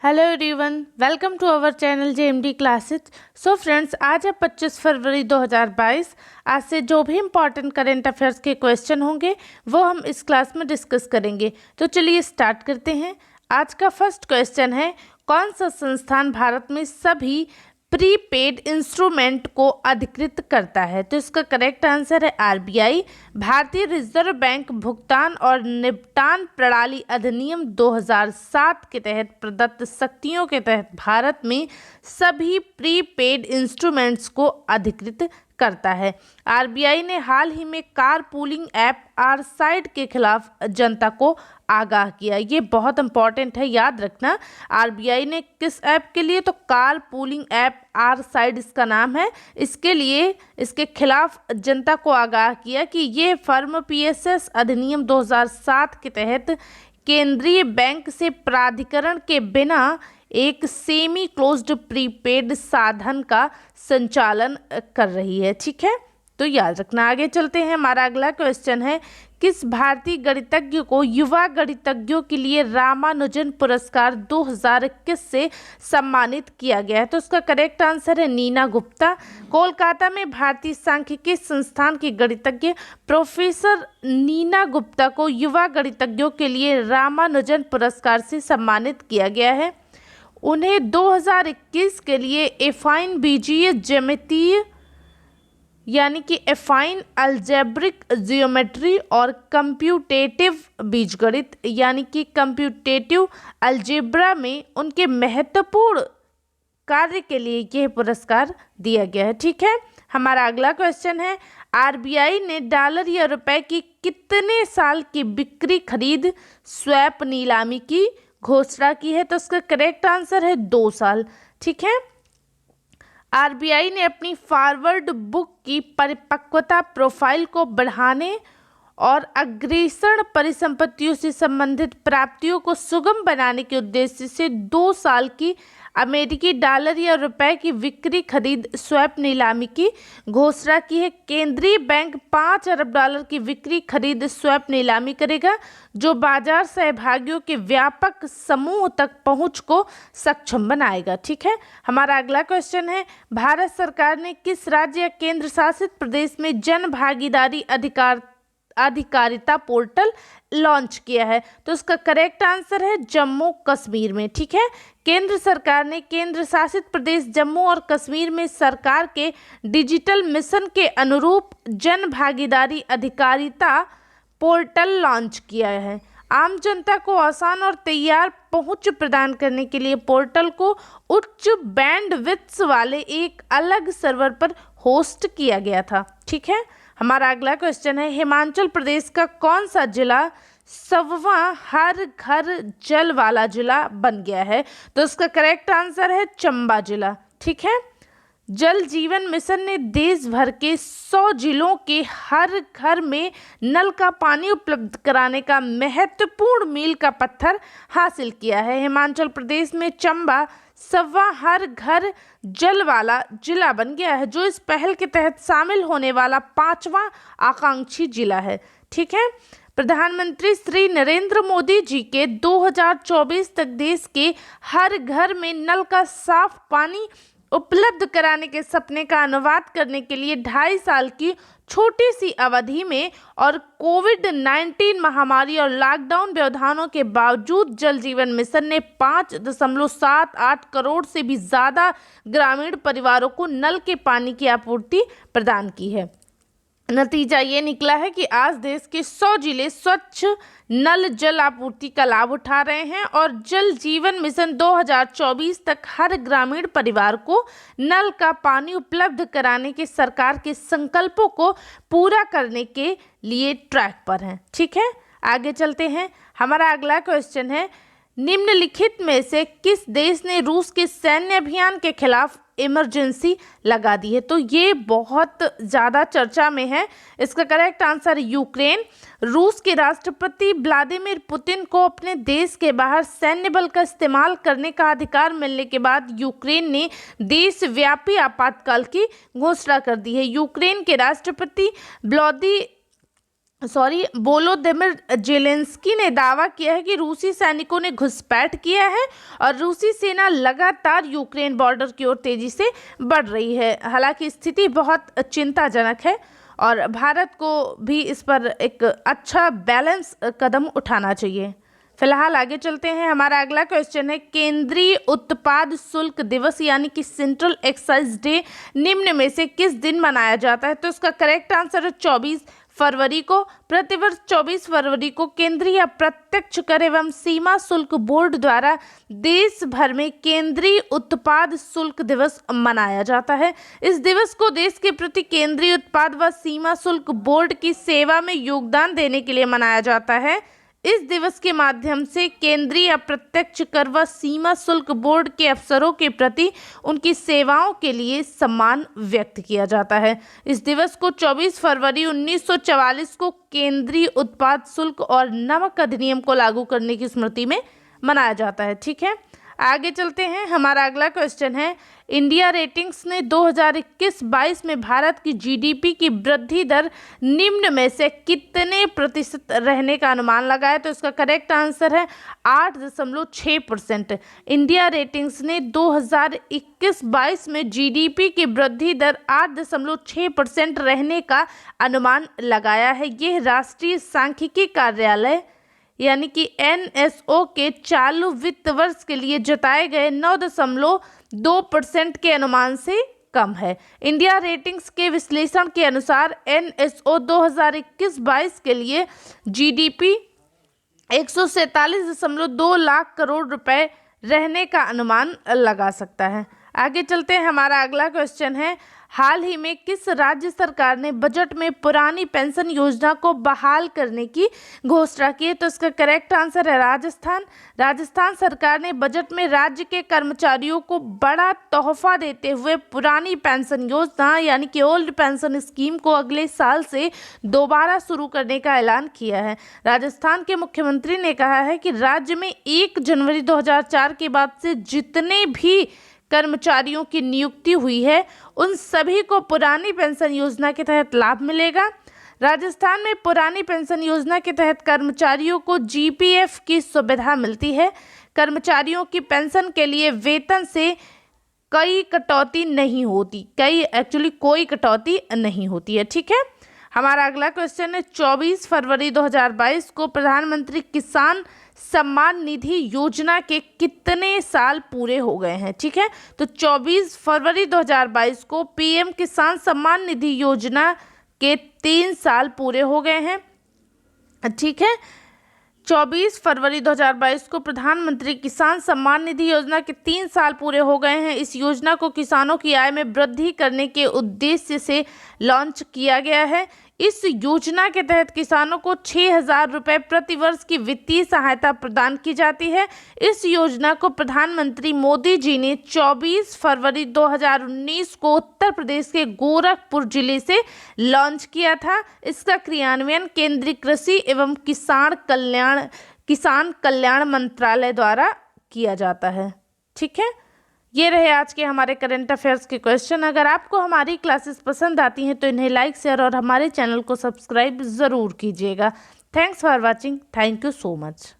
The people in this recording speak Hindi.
Hello everyone, welcome to our channel JMD classes. So friends, आज है 25 फरवरी 2022। आज से जो भी इम्पॉर्टेंट करेंट अफेयर्स के क्वेश्चन होंगे वो हम इस क्लास में डिस्कस करेंगे। तो चलिए स्टार्ट करते हैं। आज का फर्स्ट क्वेश्चन है, कौन सा संस्थान भारत में सभी प्रीपेड इंस्ट्रूमेंट को अधिकृत करता है? तो इसका करेक्ट आंसर है आरबीआई। भारतीय रिजर्व बैंक भुगतान और निपटान प्रणाली अधिनियम 2007 के तहत प्रदत्त शक्तियों के तहत भारत में सभी प्रीपेड इंस्ट्रूमेंट्स को अधिकृत करता है। आरबीआई ने हाल ही में कार पूलिंग ऐप आरसाइड के खिलाफ जनता को आगाह किया। ये बहुत इंपॉर्टेंट है, याद रखना। आरबीआई ने किस ऐप के लिए? तो कार पूलिंग ऐप आरसाइड इसका नाम है। इसके लिए इसके खिलाफ जनता को आगाह किया कि ये फर्म पीएसएस अधिनियम 2007 के तहत केंद्रीय बैंक से प्राधिकरण के बिना एक सेमी क्लोज्ड प्रीपेड साधन का संचालन कर रही है। ठीक है, तो याद रखना। आगे चलते हैं। हमारा अगला क्वेश्चन है, किस भारतीय गणितज्ञ को युवा गणितज्ञों के लिए रामानुजन पुरस्कार 2021 से सम्मानित किया गया है? तो उसका करेक्ट आंसर है नीना गुप्ता। कोलकाता में भारतीय सांख्यिकी संस्थान की गणितज्ञ प्रोफेसर नीना गुप्ता को युवा गणितज्ञों के लिए रामानुजन पुरस्कार से सम्मानित किया गया है। उन्हें 2021 के लिए एफाइन बीजीय ज्यामितीय यानी कि एफाइन अलजेब्रिक जियोमेट्री और कंप्यूटेटिव बीजगणित यानी कि कंप्यूटेटिव अलजेब्रा में उनके महत्वपूर्ण कार्य के लिए यह पुरस्कार दिया गया है। ठीक है, हमारा अगला क्वेश्चन है, आरबीआई ने डॉलर या रुपए की कितने साल की बिक्री खरीद स्वैप नीलामी की घोषणा की है? तो उसका करेक्ट आंसर है 2 साल। ठीक है, आरबीआई ने अपनी फॉरवर्ड बुक की परिपक्वता प्रोफाइल को बढ़ाने और अग्रेसर परिसंपत्तियों से संबंधित प्राप्तियों को सुगम बनाने के उद्देश्य से 2 साल की अमेरिकी डॉलर या रुपए की बिक्री खरीद स्वैप नीलामी की घोषणा की है। केंद्रीय बैंक 5 अरब डॉलर की बिक्री खरीद स्वैप नीलामी करेगा, जो बाजार सहभागियों के व्यापक समूह तक पहुंच को सक्षम बनाएगा। ठीक है, हमारा अगला क्वेश्चन है, भारत सरकार ने किस राज्य या केंद्र शासित प्रदेश में जन भागीदारी अधिकारिता पोर्टल लॉन्च किया है? तो उसका करेक्ट आंसर है जम्मू कश्मीर में। ठीक है, केंद्र सरकार ने केंद्र शासित प्रदेश जम्मू और कश्मीर में सरकार के डिजिटल मिशन के अनुरूप जन भागीदारी अधिकारिता पोर्टल लॉन्च किया है। आम जनता को आसान और तैयार पहुंच प्रदान करने के लिए पोर्टल को उच्च बैंडविड्थ वाले एक अलग सर्वर पर होस्ट किया गया था। ठीक है, हमारा अगला क्वेश्चन है, हिमाचल प्रदेश का कौन सा जिला 100वां हर घर जल वाला जिला बन गया है? तो उसका करेक्ट आंसर है चंबा जिला। ठीक है, जल जीवन मिशन ने देश भर के 100 जिलों के हर घर में नल का पानी उपलब्ध कराने का महत्वपूर्ण मील का पत्थर हासिल किया है। हिमाचल प्रदेश में चंबा 100वां हर घर जल वाला जिला बन गया है, जो इस पहल के तहत शामिल होने वाला 5वां आकांक्षी जिला है। ठीक है, प्रधानमंत्री श्री नरेंद्र मोदी जी के 2024 तक देश के हर घर में नल का साफ पानी उपलब्ध कराने के सपने का अनुवाद करने के लिए 2.5 साल की छोटी सी अवधि में और कोविड-19 महामारी और लॉकडाउन व्यवधानों के बावजूद जल जीवन मिशन ने 5.78 करोड़ से भी ज़्यादा ग्रामीण परिवारों को नल के पानी की आपूर्ति प्रदान की है। नतीजा ये निकला है कि आज देश के 100 जिले स्वच्छ नल जल आपूर्ति का लाभ उठा रहे हैं और जल जीवन मिशन 2024 तक हर ग्रामीण परिवार को नल का पानी उपलब्ध कराने के सरकार के संकल्पों को पूरा करने के लिए ट्रैक पर हैं। ठीक है, आगे चलते हैं। हमारा अगला क्वेश्चन है, निम्नलिखित में से किस देश ने रूस के सैन्य अभियान के खिलाफ इमरजेंसी लगा दी है? तो ये बहुत ज़्यादा चर्चा में है। इसका करेक्ट आंसर है यूक्रेन। रूस के राष्ट्रपति व्लादिमीर पुतिन को अपने देश के बाहर सैन्य बल का इस्तेमाल करने का अधिकार मिलने के बाद यूक्रेन ने देशव्यापी आपातकाल की घोषणा कर दी है। यूक्रेन के राष्ट्रपति वोलोदिमिर जेलेंस्की ने दावा किया है कि रूसी सैनिकों ने घुसपैठ किया है और रूसी सेना लगातार यूक्रेन बॉर्डर की ओर तेजी से बढ़ रही है। हालांकि स्थिति बहुत चिंताजनक है और भारत को भी इस पर एक अच्छा बैलेंस कदम उठाना चाहिए। फिलहाल आगे चलते हैं। हमारा अगला क्वेश्चन है, केंद्रीय उत्पाद शुल्क दिवस यानी कि सेंट्रल एक्साइज डे निम्न में से किस दिन मनाया जाता है? तो इसका करेक्ट आंसर है 24 फरवरी को। प्रतिवर्ष 24 फरवरी को केंद्रीय अप्रत्यक्ष कर एवं सीमा शुल्क बोर्ड द्वारा देश भर में केंद्रीय उत्पाद शुल्क दिवस मनाया जाता है। इस दिवस को देश के प्रति केंद्रीय उत्पाद व सीमा शुल्क बोर्ड की सेवा में योगदान देने के लिए मनाया जाता है। इस दिवस के माध्यम से केंद्रीय अप्रत्यक्ष कर व सीमा शुल्क बोर्ड के अफसरों के प्रति उनकी सेवाओं के लिए सम्मान व्यक्त किया जाता है। इस दिवस को 24 फरवरी 1944 को केंद्रीय उत्पाद शुल्क और नमक अधिनियम को लागू करने की स्मृति में मनाया जाता है। ठीक है, आगे चलते हैं। हमारा अगला क्वेश्चन है, इंडिया रेटिंग्स ने 2021-22 में भारत की जीडीपी की वृद्धि दर निम्न में से कितने प्रतिशत रहने का अनुमान लगाया? तो इसका करेक्ट आंसर है 8.6%। इंडिया रेटिंग्स ने 2021-22 में जीडीपी की वृद्धि दर 8.6% रहने का अनुमान लगाया है। यह राष्ट्रीय सांख्यिकी कार्यालय यानी कि NSO के चालू वित्त वर्ष के लिए जताए गए 9.2% के अनुमान से कम है। इंडिया रेटिंग्स के विश्लेषण के अनुसार NSO 2021-22 के लिए जीडीपी 147.2 लाख करोड़ रुपए रहने का अनुमान लगा सकता है। आगे चलते हैं। हमारा अगला क्वेश्चन है, हाल ही में किस राज्य सरकार ने बजट में पुरानी पेंशन योजना को बहाल करने की घोषणा की है? तो इसका करेक्ट आंसर है राजस्थान। राजस्थान सरकार ने बजट में राज्य के कर्मचारियों को बड़ा तोहफा देते हुए पुरानी पेंशन योजना यानी कि ओल्ड पेंशन स्कीम को अगले साल से दोबारा शुरू करने का ऐलान किया है। राजस्थान के मुख्यमंत्री ने कहा है कि राज्य में 1 जनवरी 2004 के बाद से जितने भी कर्मचारियों की नियुक्ति हुई है उन सभी को पुरानी पेंशन योजना के तहत लाभ मिलेगा। राजस्थान में पुरानी पेंशन योजना के तहत कर्मचारियों को GPF की सुविधा मिलती है। कर्मचारियों की पेंशन के लिए वेतन से कोई कटौती नहीं होती है। ठीक है, हमारा अगला क्वेश्चन है, 24 फरवरी 2022 को प्रधानमंत्री किसान सम्मान निधि योजना के कितने साल पूरे हो गए हैं? ठीक है, तो 24 फरवरी 2022 को PM किसान सम्मान निधि योजना के 3 साल पूरे हो गए हैं। ठीक है, 24 फरवरी 2022 को प्रधानमंत्री किसान सम्मान निधि योजना के 3 साल पूरे हो गए हैं। इस योजना को किसानों की आय में वृद्धि करने के उद्देश्य से लॉन्च किया गया है। इस योजना के तहत किसानों को 6,000 रुपये प्रति वर्ष की वित्तीय सहायता प्रदान की जाती है। इस योजना को प्रधानमंत्री मोदी जी ने 24 फरवरी 2019 को उत्तर प्रदेश के गोरखपुर जिले से लॉन्च किया था। इसका क्रियान्वयन केंद्रीय कृषि एवं किसान कल्याण मंत्रालय द्वारा किया जाता है। ठीक है, ये रहे आज के हमारे करंट अफेयर्स के क्वेश्चन। अगर आपको हमारी क्लासेस पसंद आती हैं तो इन्हें लाइक, शेयर और हमारे चैनल को सब्सक्राइब ज़रूर कीजिएगा। Thanks for watching. Thank you so much.